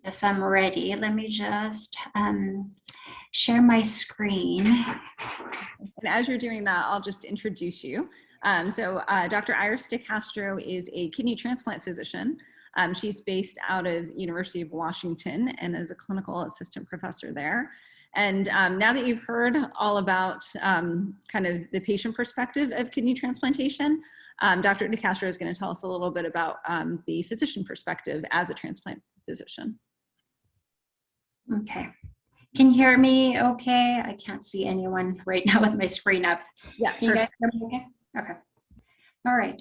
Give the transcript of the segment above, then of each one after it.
Yes, I'm ready. Let me just share my screen. And as you're doing that, I'll just introduce you. Dr. Iris de Castro is a kidney transplant physician. She's based out of the University of Washington and is a clinical assistant professor there. And now that you've heard all about kind of the patient perspective of kidney transplantation, Dr. de Castro is going to tell us a little bit about the physician perspective as a transplant physician. Okay. Can you hear me okay? I can't see anyone right now with my screen up. Yeah, Can you guys hear me okay? Okay. All right.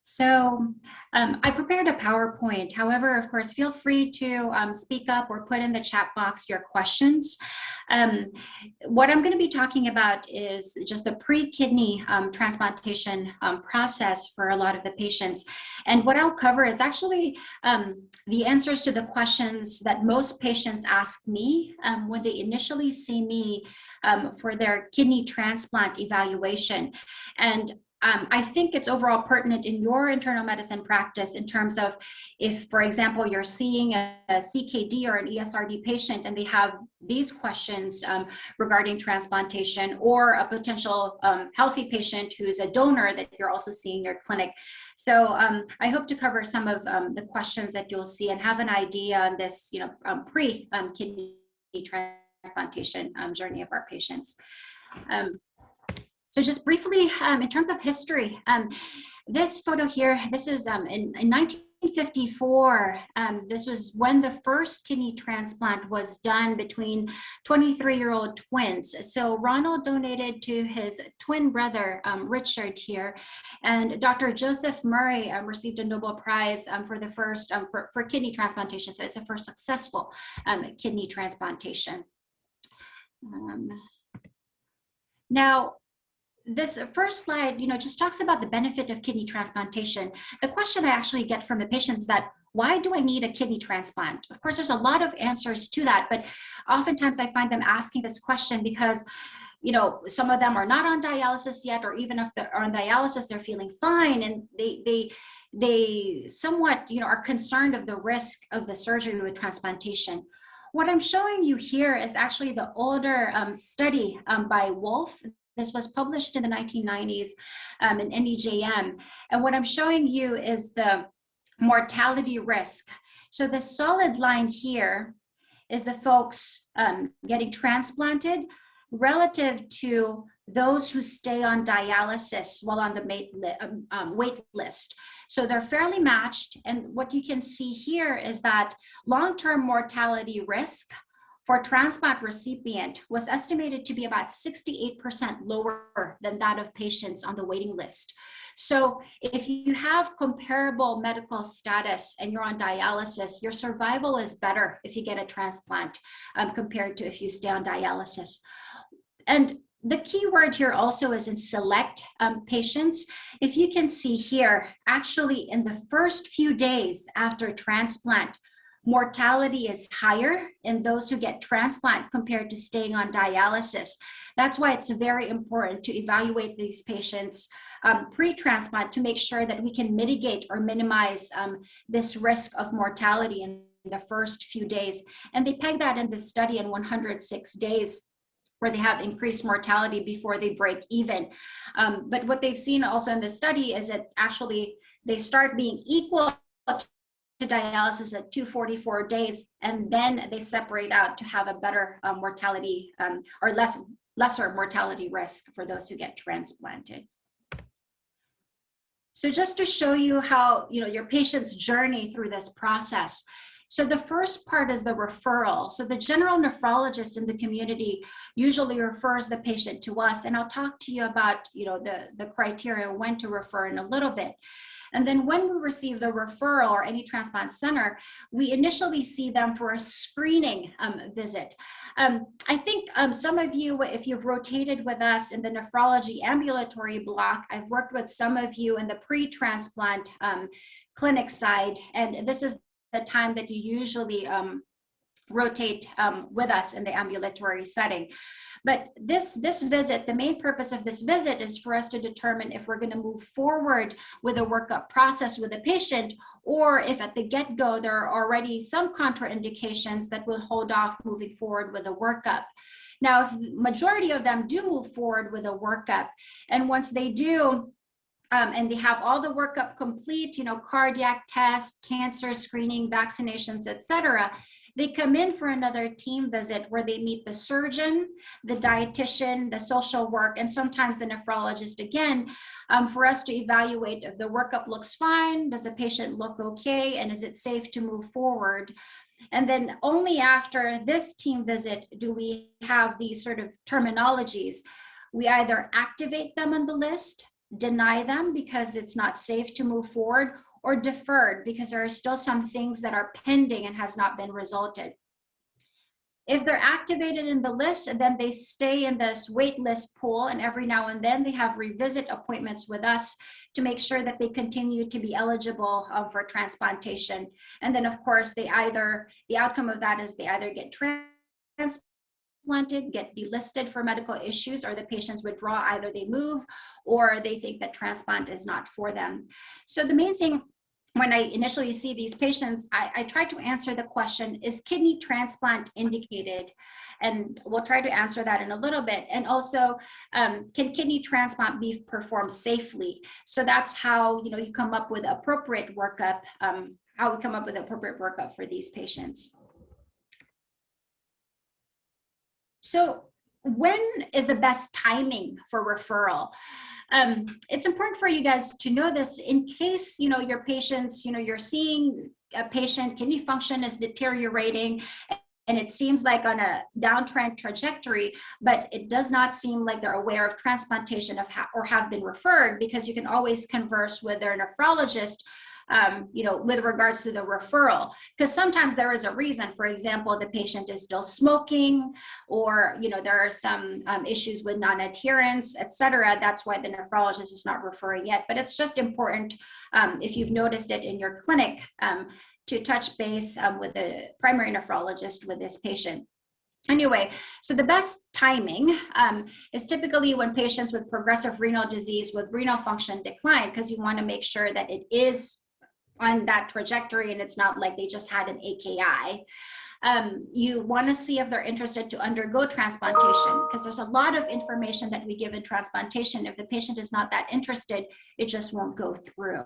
So I prepared a PowerPoint. However, of course, feel free to speak up or put in the chat box your questions. What I'm going to be talking about is just the pre-kidney transplantation process for a lot of the patients. And what I'll cover is actually the answers to the questions that most patients ask me when they initially see me for their kidney transplant evaluation. And I think it's overall pertinent in your internal medicine practice in terms of if, for example, you're seeing a CKD or an ESRD patient and they have these questions regarding transplantation, or a potential healthy patient who's a donor that you're also seeing in your clinic. So I hope to cover some of the questions that you'll see and have an idea on this, pre-kidney transplantation journey of our patients. So just briefly, in terms of history, this photo here, this is in 1954. This was when the first kidney transplant was done between 23-year-old twins. So Ronald donated to his twin brother, Richard here, and Dr. Joseph Murray received a Nobel Prize for the first, for kidney transplantation. So it's the first successful kidney transplantation. Now, this first slide, just talks about the benefit of kidney transplantation. The question I actually get from the patients is that, why do I need a kidney transplant? Of course, there's a lot of answers to that, but oftentimes I find them asking this question because, some of them are not on dialysis yet, or even if they're on dialysis, they're feeling fine, and they somewhat, are concerned of the risk of the surgery with transplantation. What I'm showing you here is actually the older study by Wolf. This was published in the 1990s in NEJM. And what I'm showing you is the mortality risk. So the solid line here is the folks getting transplanted relative to those who stay on dialysis while on the wait list. So they're fairly matched. And what you can see here is that long-term mortality risk for transplant recipient was estimated to be about 68% lower than that of patients on the waiting list. So if you have comparable medical status and you're on dialysis, your survival is better if you get a transplant compared to if you stay on dialysis. And the key word here also is in select patients. If you can see here, actually in the first few days after transplant, mortality is higher in those who get transplant compared to staying on dialysis. That's why it's very important to evaluate these patients pre-transplant to make sure that we can mitigate or minimize this risk of mortality in the first few days. And they peg that in this study in 106 days, where they have increased mortality before they break even. But what they've seen also in this study is that actually they start being equal to dialysis at 244 days, and then they separate out to have a better mortality or lesser mortality risk for those who get transplanted. So just to show you how your patient's journey through this process. So the first part is the referral. So the general nephrologist in the community usually refers the patient to us, and I'll talk to you about the criteria when to refer in a little bit. And then when we receive the referral or any transplant center, we initially see them for a screening visit. I think some of you, if you've rotated with us in the nephrology ambulatory block, I've worked with some of you in the pre-transplant clinic side, and this is the time that you usually rotate with us in the ambulatory setting. But this visit, the main purpose of this visit is for us to determine if we're going to move forward with a workup process with a patient, or if at the get-go there are already some contraindications that will hold off moving forward with a workup. Now, if the majority of them do move forward with a workup, and once they do, and they have all the workup complete, cardiac tests, cancer screening, vaccinations, etc., they come in for another team visit where they meet the surgeon, the dietitian, the social work, and sometimes the nephrologist again, for us to evaluate if the workup looks fine, does the patient look okay, and is it safe to move forward. And then only after this team visit do we have these sort of terminologies. We either activate them on the list, deny them because it's not safe to move forward, or deferred because there are still some things that are pending and has not been resulted. If they're activated in the list, then they stay in this wait list pool, and every now and then they have revisit appointments with us to make sure that they continue to be eligible for transplantation. And then of course, the outcome of that is they either get transplanted, get delisted for medical issues, or the patients withdraw, either they move or they think that transplant is not for them. So the main thing when I initially see these patients, I try to answer the question, is kidney transplant indicated? And we'll try to answer that in a little bit. And also, can kidney transplant be performed safely? So that's how you come up with appropriate workup, how we come up with appropriate workup for these patients. So when is the best timing for referral? It's important for you guys to know this in case, your patients, you're seeing a patient, kidney function is deteriorating, and it seems like on a downtrend trajectory, but it does not seem like they're aware of transplantation or have been referred, because you can always converse with their nephrologist with regards to the referral, because sometimes there is a reason. For example, the patient is still smoking, or there are some issues with non-adherence, etc. That's why the nephrologist is not referring yet. But it's just important, if you've noticed it in your clinic, to touch base with the primary nephrologist with this patient. Anyway, so the best timing is typically when patients with progressive renal disease with renal function decline, because you want to make sure that it is on that trajectory and it's not like they just had an AKI. You want to see if they're interested to undergo transplantation, because there's a lot of information that we give in transplantation. If the patient is not that interested, it just won't go through.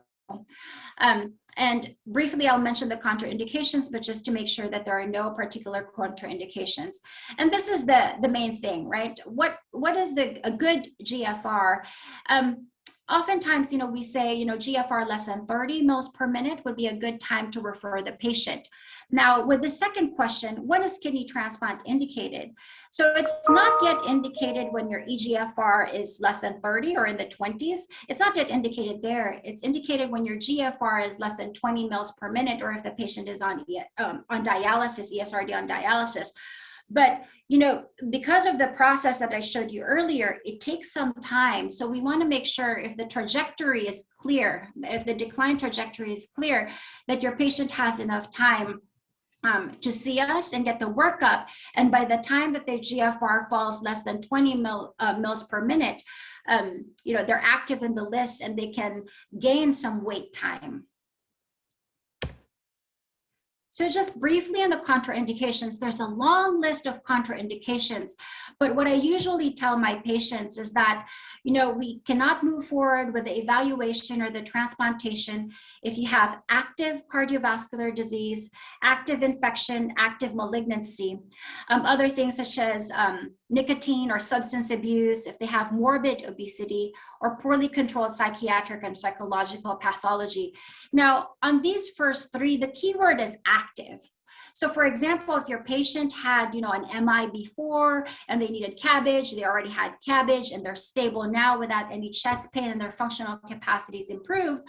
And briefly, I'll mention the contraindications, but just to make sure that there are no particular contraindications. And this is the main thing, right? What is a good GFR? Oftentimes, we say, GFR less than 30 mils per minute would be a good time to refer the patient. Now, with the second question, when is kidney transplant indicated? So it's not yet indicated when your eGFR is less than 30 or in the 20s. It's not yet indicated there. It's indicated when your GFR is less than 20 mils per minute, or if the patient is on dialysis, ESRD on dialysis. But, because of the process that I showed you earlier, it takes some time. So we want to make sure if the trajectory is clear, if the decline trajectory is clear, that your patient has enough time to see us and get the workup. And by the time that their GFR falls less than 20 mils per minute, they're active in the list and they can gain some wait time. So just briefly on the contraindications, there's a long list of contraindications, but what I usually tell my patients is that, we cannot move forward with the evaluation or the transplantation if you have active cardiovascular disease, active infection, active malignancy, other things such as nicotine or substance abuse, if they have morbid obesity, or poorly controlled psychiatric and psychological pathology. Now, on these first three, the key word is active. So for example, if your patient had, an MI before and they needed CABG, they already had CABG and they're stable now without any chest pain and their functional capacities improve,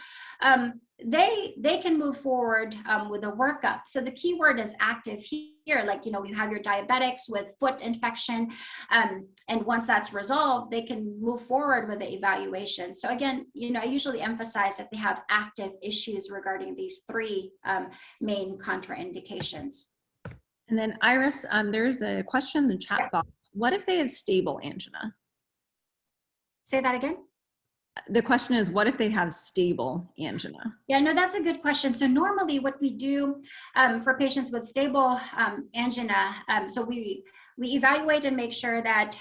they can move forward with a workup. So the key word is active here, like, you have your diabetics with foot infection, and once that's resolved, they can move forward with the evaluation. So again, I usually emphasize if they have active issues regarding these three main contraindications. And then Iris, there's a question in the chat box. What if they have stable angina? Say that again. The question is, what if they have stable angina? Yeah, no, that's a good question. So normally what we do for patients with stable angina, so we evaluate and make sure that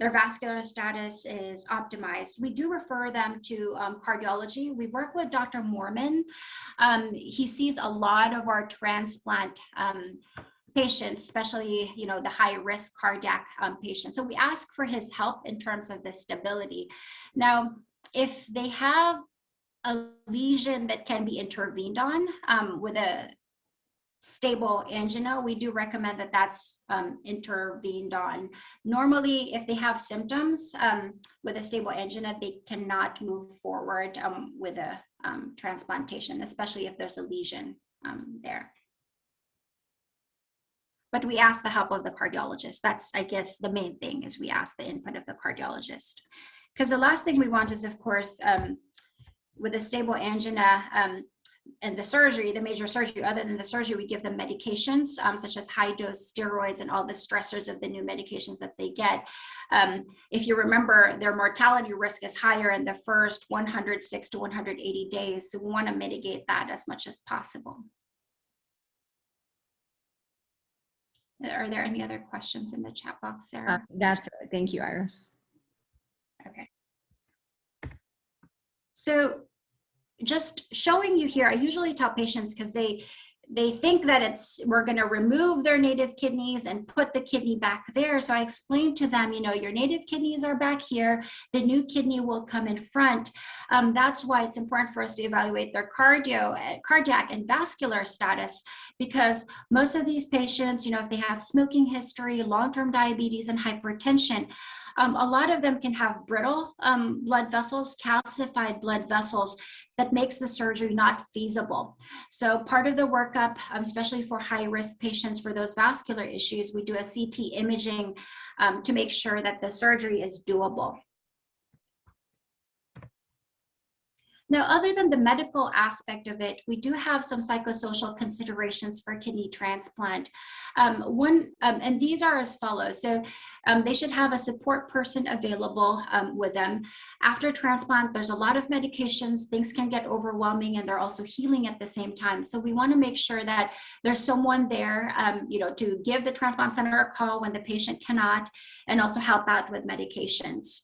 their vascular status is optimized. We do refer them to cardiology. We work with Dr. Mormon. He sees a lot of our transplant patients, especially, you know, the high risk cardiac patients. So we ask for his help in terms of the stability. Now, if they have a lesion that can be intervened on with a stable angina, we do recommend that that's intervened on. Normally, if they have symptoms with a stable angina, they cannot move forward with a transplantation, especially if there's a lesion there. But we ask the help of the cardiologist. That's, I guess, the main thing is we ask the input of the cardiologist. Because the last thing we want is, of course, with a stable angina and the surgery, the major surgery, other than the surgery, we give them medications such as high dose steroids and all the stressors of the new medications that they get. If you remember, their mortality risk is higher in the first 106 to 180 days. So we want to mitigate that as much as possible. Are there any other questions in the chat box, Sarah? That's it. Thank you, Iris. Okay. So just showing you here, I usually tell patients, because they think that we're going to remove their native kidneys and put the kidney back there. So I explained to them, you know, your native kidneys are back here. The new kidney will come in front. That's why it's important for us to evaluate their cardiac and vascular status, because most of these patients, you know, if they have smoking history, long-term diabetes, and hypertension, a lot of them can have brittle blood vessels, calcified blood vessels, that makes the surgery not feasible. So part of the workup, especially for high-risk patients for those vascular issues, we do a CT imaging to make sure that the surgery is doable. Now, other than the medical aspect of it, we do have some psychosocial considerations for kidney transplant. And these are as follows. So they should have a support person available with them. After transplant, there's a lot of medications. Things can get overwhelming, and they're also healing at the same time. So we want to make sure that there's someone there, you know, to give the transplant center a call when the patient cannot, and also help out with medications.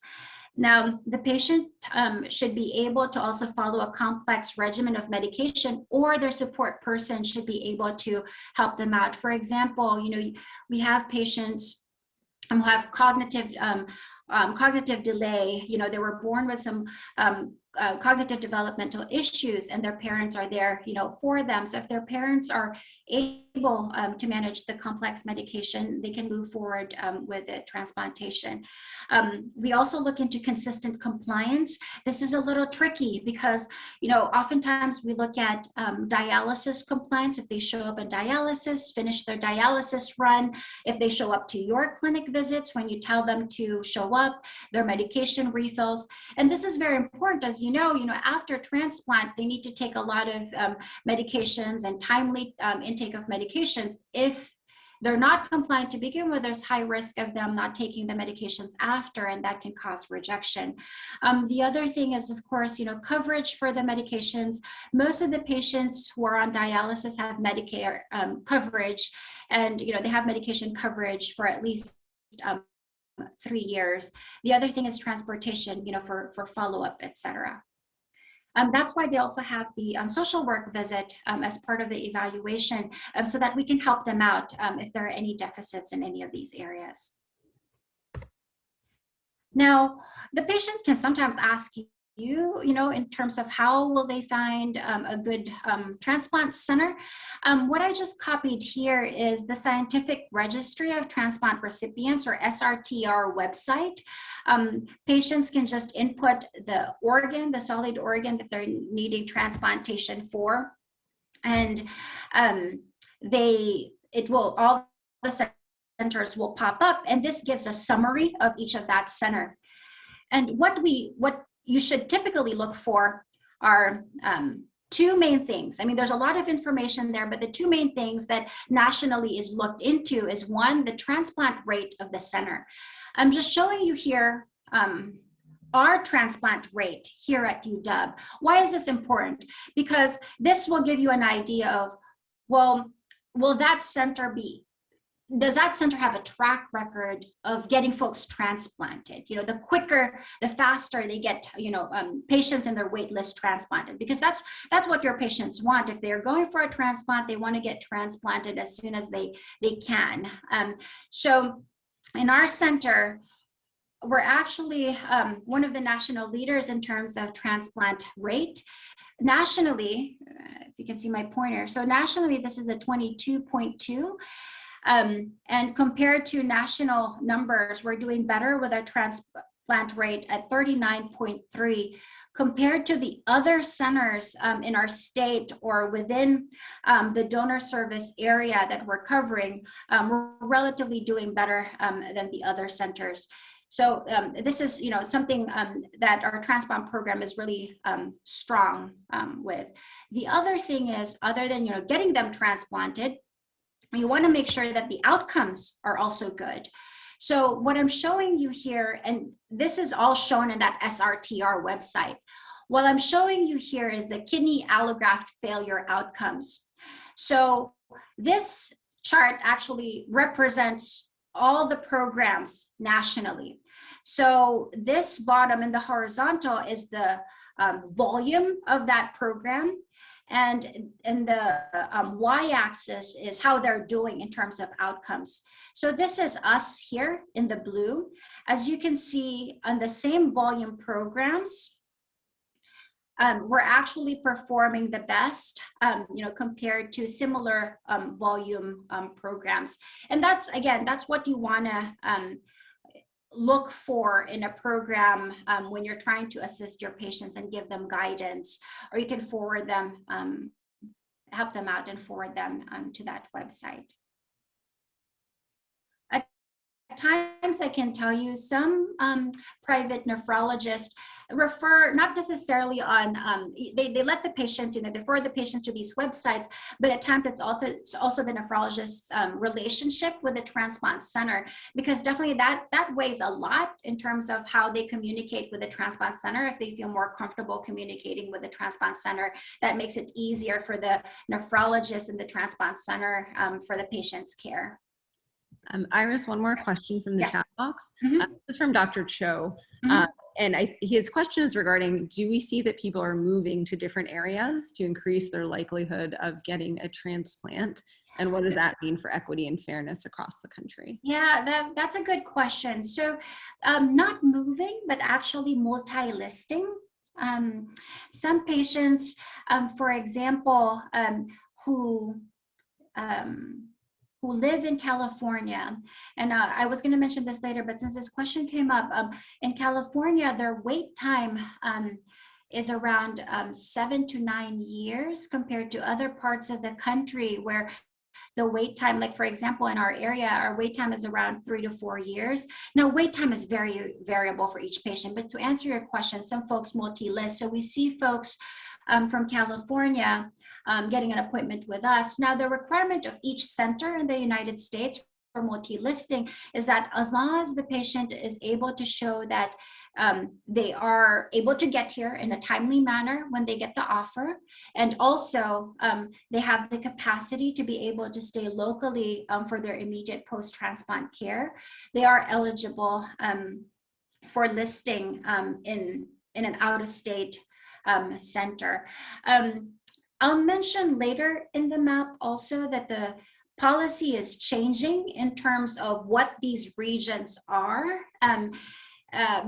Now, the patient should be able to also follow a complex regimen of medication, or their support person should be able to help them out. For example, you know, we have patients who have cognitive delay. You know, they were born with some cognitive developmental issues, and their parents are there, you know, for them. So if their parents are able to manage the complex medication, they can move forward with the transplantation. We also look into consistent compliance. This is a little tricky because, you know, oftentimes we look at dialysis compliance. If they show up in dialysis, finish their dialysis run, if they show up to your clinic visits when you tell them to show up, their medication refills. And this is very important. As you know, after transplant, they need to take a lot of medications and timely intake of medications. If they're not compliant to begin with, there's high risk of them not taking the medications after, and that can cause rejection. The other thing is, of course, coverage for the medications. Most of the patients who are on dialysis have Medicare coverage, and they have medication coverage for at least 3 years. The other thing is transportation, for follow-up, etc. That's why they also have the social work visit as part of the evaluation, so that we can help them out if there are any deficits in any of these areas. Now, the patient can sometimes ask you, in terms of how will they find a good transplant center. What I just copied here is the Scientific Registry of Transplant Recipients, or SRTR website. Patients can just input the organ, the solid organ that they're needing transplantation for, and all the centers will pop up, and this gives a summary of each of that center. And what you should typically look for are two main things. I mean, there's a lot of information there, but the two main things that nationally is looked into is one, the transplant rate of the center. I'm just showing you here our transplant rate here at UW. Why is this important? Because this will give you an idea of, well, will that center does that center have a track record of getting folks transplanted? You know, the quicker, the faster they get, patients in their wait list transplanted, because that's what your patients want. If they're going for a transplant, they want to get transplanted as soon as they can. So in our center, we're actually one of the national leaders in terms of transplant rate. Nationally, if you can see my pointer, so nationally, this is a 22.2. And compared to national numbers, we're doing better with our transplant rate at 39.3 compared to the other centers in our state or within the donor service area that we're covering. We're relatively doing better than the other centers. So this is, something that our transplant program is really strong with. The other thing is, other than, getting them transplanted, you want to make sure that the outcomes are also good. So what I'm showing you here, and this is all shown in that SRTR website. What I'm showing you here is the kidney allograft failure outcomes. So this chart actually represents all the programs nationally. So this bottom in the horizontal is the volume of that program. And the y-axis is how they're doing in terms of outcomes. So this is us here in the blue. As you can see, on the same volume programs, we're actually performing the best, compared to similar volume programs. And that's what you want to look for in a program when you're trying to assist your patients and give them guidance, or you can forward them, help them out and forward them to that website. At times, I can tell you some private nephrologists refer, not necessarily on, they let the patients, they forward the patients to these websites, but at times it's also the nephrologist's relationship with the transplant center, because definitely that weighs a lot in terms of how they communicate with the transplant center. If they feel more comfortable communicating with the transplant center, that makes it easier for the nephrologist and the transplant center for the patient's care. Iris, one more question from the chat box. Mm-hmm. This is from Dr. Cho. Mm-hmm. And his question is regarding, do we see that people are moving to different areas to increase their likelihood of getting a transplant? And what does that mean for equity and fairness across the country? Yeah, that's a good question. So not moving, but actually multi-listing. Some patients, for example, who live in California. And I was going to mention this later, but since this question came up, in California, their wait time is around 7 to 9 years compared to other parts of the country where the wait time, like for example, in our area, our wait time is around 3 to 4 years. Now, wait time is very variable for each patient, but to answer your question, some folks multi-list. So we see folks from California getting an appointment with us. Now, the requirement of each center in the United States for multi-listing is that as long as the patient is able to show that they are able to get here in a timely manner when they get the offer, and also they have the capacity to be able to stay locally for their immediate post-transplant care, they are eligible for listing in an out-of-state center. I'll mention later in the map also that the policy is changing in terms of what these regions are.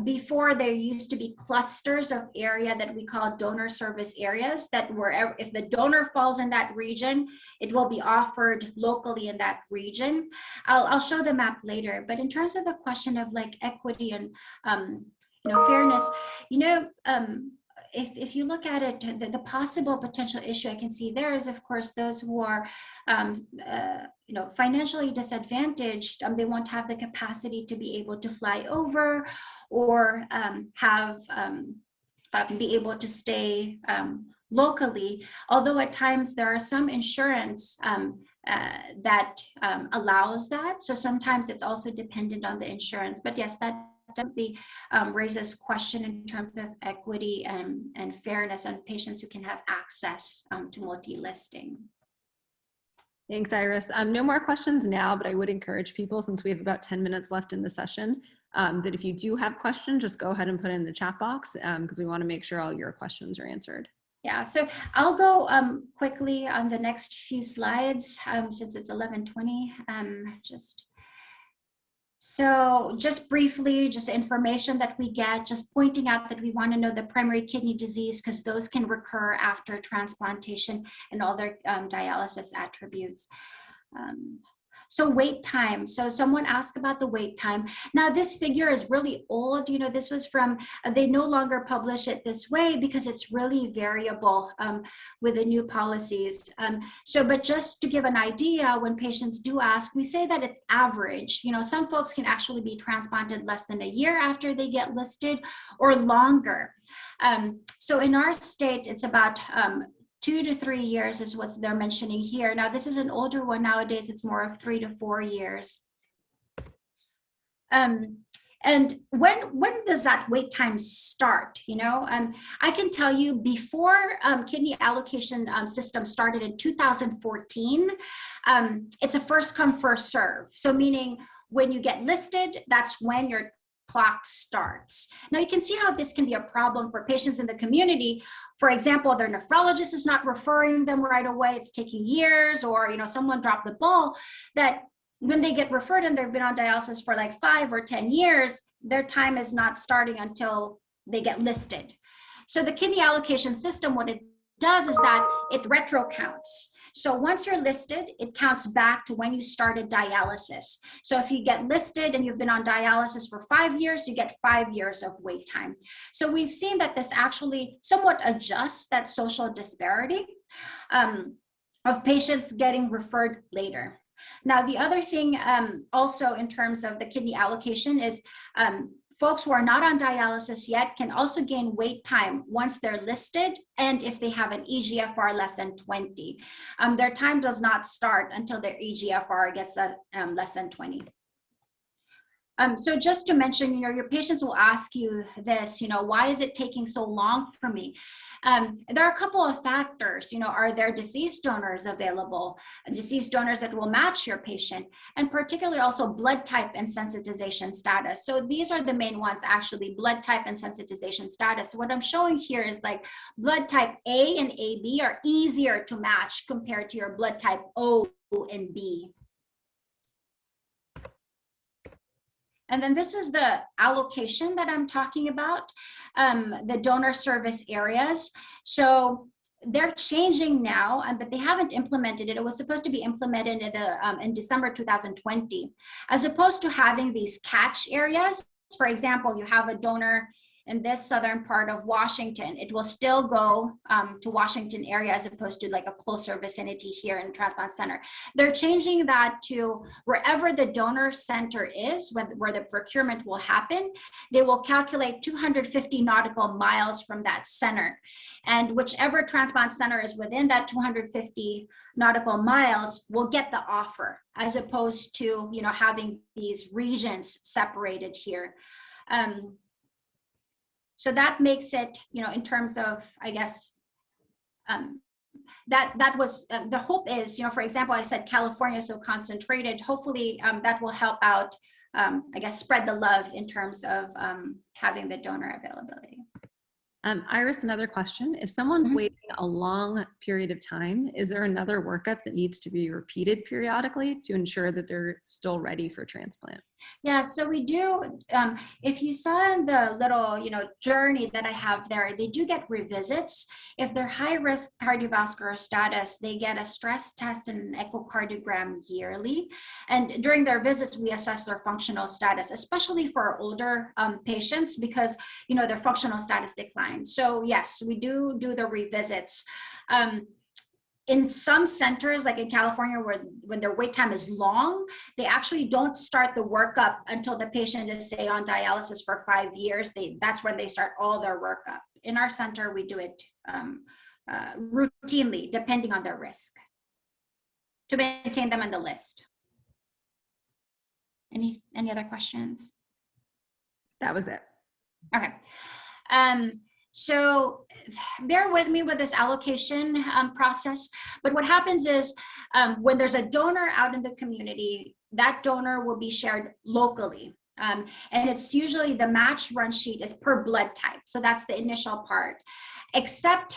Before, there used to be clusters of area that we call donor service areas, that wherever, if the donor falls in that region, it will be offered locally in that region. I'll show the map later, but in terms of the question of like equity and fairness, if you look at it, the possible potential issue I can see there is, of course, those who are, financially disadvantaged. They won't have the capacity to be able to fly over or be able to stay locally, although at times there are some insurance that allows that. So sometimes it's also dependent on the insurance. But yes, that definitely raises question in terms of equity and fairness on patients who can have access to multi-listing. Thanks, Iris. No more questions now, but I would encourage people, since we have about 10 minutes left in the session, that if you do have questions, just go ahead and put it in the chat box because we want to make sure all your questions are answered. Yeah, so I'll go quickly on the next few slides since it's 11:20. So just briefly, just information that we get, just pointing out that we want to know the primary kidney disease because those can recur after transplantation and all their dialysis attributes. So wait time. So someone asked about the wait time. Now this figure is really old. You know, this was from, they no longer publish it this way because it's really variable with the new policies. But just to give an idea, when patients do ask, we say that it's average. You know, some folks can actually be transplanted less than a year after they get listed or longer. So in our state, it's about 2 to 3 years is what they're mentioning here. Now, this is an older one. Nowadays, it's more of 3 to 4 years. And when does that wait time start? You know, I can tell you before kidney allocation system started in 2014, it's a first come, first serve. So meaning when you get listed, that's when your clock starts. Now you can see how this can be a problem for patients in the community. For example, their nephrologist is not referring them right away. It's taking years, or, you know, someone dropped the ball, that when they get referred and they've been on dialysis for like 5 or 10 years, their time is not starting until they get listed. So the kidney allocation system, what it does is that it retro counts. So once you're listed, it counts back to when you started dialysis. So if you get listed and you've been on dialysis for 5 years, you get 5 years of wait time. So we've seen that this actually somewhat adjusts that social disparity of patients getting referred later. Now, the other thing also in terms of the kidney allocation is folks who are not on dialysis yet can also gain wait time once they're listed and if they have an eGFR less than 20. Their time does not start until their eGFR gets less than 20. So just to mention, you know, your patients will ask you this, you know, why is it taking so long for me? There are a couple of factors, you know, are there deceased donors available, deceased donors that will match your patient, and particularly also blood type and sensitization status. So these are the main ones, actually, blood type and sensitization status. So what I'm showing here is like blood type A and AB are easier to match compared to your blood type O and B. And then this is the allocation that I'm talking about, the donor service areas. So they're changing now, but they haven't implemented it. It was supposed to be implemented in December 2020. As opposed to having these catch areas, for example, you have a donor in this southern part of Washington, it will still go to Washington area as opposed to like a closer vicinity here in Transplant Center. They're changing that to wherever the donor center is, where the procurement will happen. They will calculate 250 nautical miles from that center. And whichever transplant center is within that 250 nautical miles will get the offer, as opposed to, you know, having these regions separated here. So that makes it, you know, in terms of, I guess, that was, the hope is, you know, for example, I said California is so concentrated, hopefully that will help out, I guess, spread the love in terms of having the donor availability. Iris, another question. If someone's waiting a long period of time, is there another workup that needs to be repeated periodically to ensure that they're still ready for transplant? Yeah, so we do, if you saw in the little, you know, journey that I have there, they do get revisits. If they're high risk cardiovascular status, they get a stress test and an echocardiogram yearly. And during their visits, we assess their functional status, especially for older patients, because, you know, their functional status declines. So yes, we do the revisits. In some centers, like in California, where when their wait time is long, they actually don't start the workup until the patient is, say, on dialysis for 5 years. That's when they start all their workup. In our center, we do it routinely, depending on their risk, to maintain them on the list. Any other questions? That was it. Okay. So bear with me with this allocation process. But what happens is when there's a donor out in the community, that donor will be shared locally. And it's usually the match run sheet is per blood type. So that's the initial part. Except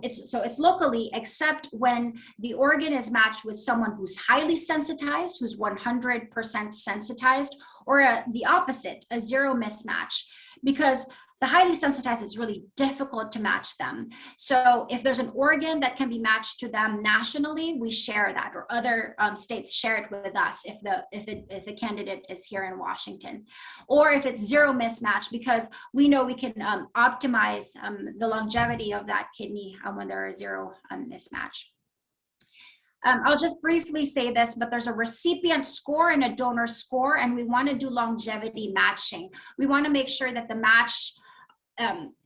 it's locally, except when the organ is matched with someone who's highly sensitized, who's 100% sensitized, or the opposite, a zero mismatch, because the highly sensitized is really difficult to match them. So if there's an organ that can be matched to them nationally, we share that, or other states share it with us if the candidate is here in Washington. Or if it's zero mismatch, because we know we can optimize the longevity of that kidney when there is zero mismatch. I'll just briefly say this, but there's a recipient score and a donor score, and we want to do longevity matching. We want to make sure that the match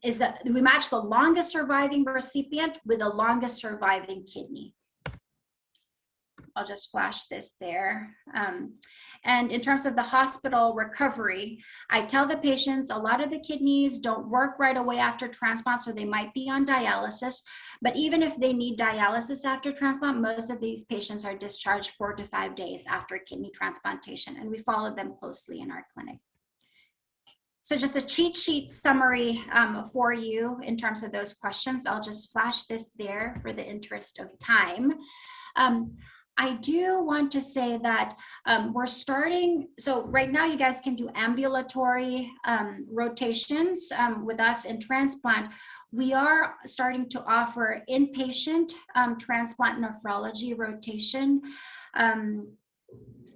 is that we match the longest surviving recipient with the longest surviving kidney. I'll just flash this there. And in terms of the hospital recovery, I tell the patients a lot of the kidneys don't work right away after transplant, so they might be on dialysis. But even if they need dialysis after transplant, most of these patients are discharged 4 to 5 days after kidney transplantation, and we follow them closely in our clinic. So just a cheat sheet summary for you in terms of those questions. I'll just flash this there for the interest of time. I do want to say that we're starting, so right now you guys can do ambulatory rotations with us in transplant. We are starting to offer inpatient transplant nephrology rotation.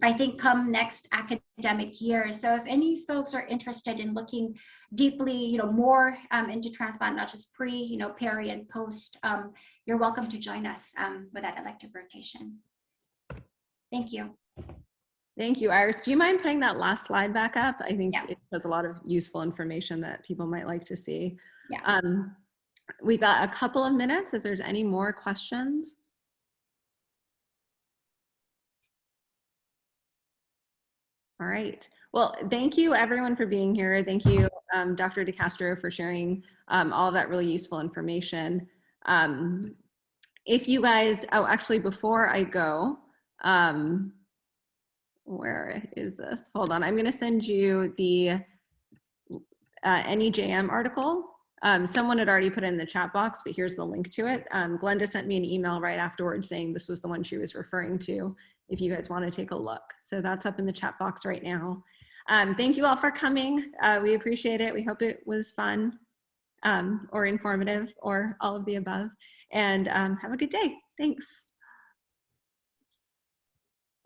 I think come next academic year. So if any folks are interested in looking deeply, more into transplant, not just pre, peri and post, you're welcome to join us with that elective rotation. Thank you. Thank you, Iris. Do you mind putting that last slide back up? I think Yeah. it has a lot of useful information that people might like to see. Yeah. We've got a couple of minutes if there's any more questions. All right. Well, thank you everyone for being here. Thank you, Dr. DeCastro, for sharing all of that really useful information. If you guys, actually before I go, where is this? Hold on, I'm gonna send you the NEJM article. Someone had already put it in the chat box, but here's the link to it. Glenda sent me an email right afterwards saying this was the one she was referring to, if you guys want to take a look. So that's up in the chat box right now. Thank you all for coming. We appreciate it. We hope it was fun or informative or all of the above. And have a good day. Thanks.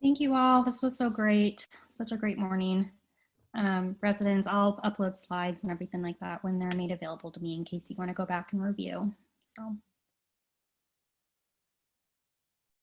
Thank you all. This was so great. Such a great morning. Residents, I'll upload slides and everything like that when they're made available to me in case you want to go back and review. So